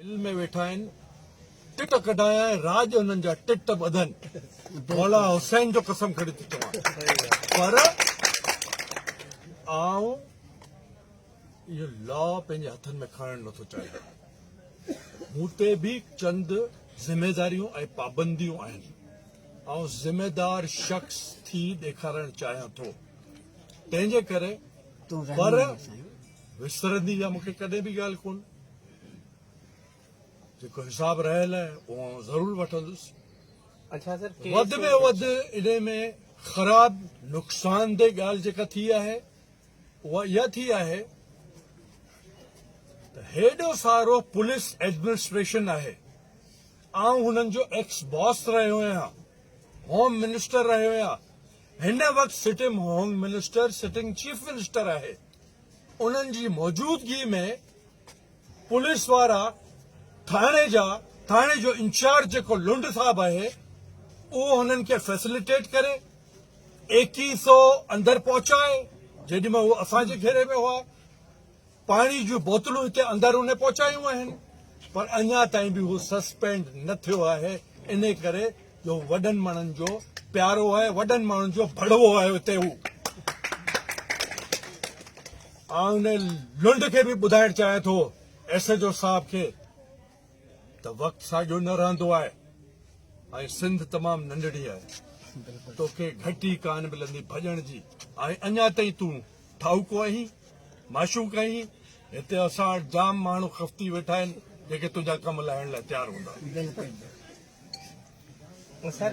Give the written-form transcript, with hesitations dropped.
दिल में वेठा आहिनि टिट कढाया राज उन्हनि जा टिट ॿधनि मौला हुसैन जो कसम खणी थी चवां पर आऊं इहो लॉ पंहिंजे हथनि में खणणु नथो चाहियां मूं ते बि चंद ज़िमेदारियूं ऐं पाबंदियूं आहिनि ऐं ज़िमेदार शख़्स थी ॾेखारणु चाहियां थो तंहिंजे करे पर विसरंदी आहे मूंखे कॾहिं बि ॻाल्हि कोन जेको हिसाब रहियल आहे उहो ज़रूरु वठंदुसि अच्छा सर वधि में वधि इन में ख़राब नुक़सानदेह ॻाल्हि जेका थी आहे उहा इहा थी आहे त हेॾो सारो पुलिस एडमिनिस्ट्रेशन आहे आउं हुननि जो एक्स बॉस रहियो आहियां होम मिनिस्टर रहियो आहियां हिन वक़्तु sitting home minister sitting chief minister आहे उन्हनि जी मौजूदगी में पुलिस वारा थाणे जो इंचार्ज जेको लुंड साहब आहे उहो हुननि खे फैसिलिटेट करे 2100 अंदरि पहुचाए जेॾीमहिल उहो असांजे घेरे में हुआ पाणी जूं बोतलूं हिते अंदरि उन पहुचायूं आहिनि पर अञा ताईं बि उहो सस्पेंड न थियो आहे इन करे जो वॾनि माण्हुनि जो प्यारो आहे वॾनि माण्हुनि जो भड़वो आहे हुते हू ऐं उन लुंड खे बि ॿुधाइणु चाहियां थो एसएचओ साहब खे त वक़्तु साॻियो न रहंदो आहे ऐं सिंध तमामु नंढड़ी आहे तोखे घटी कान मिलंदी भॼण जी ऐं अञा ताईं तूं ठाहूको आहीं माशूक आहीं हिते असां वटि जाम माण्हू खफ़्ती वेठा आहिनि जेके तुंहिंजा कम लाहिण लाइ तयारु हूंदा सर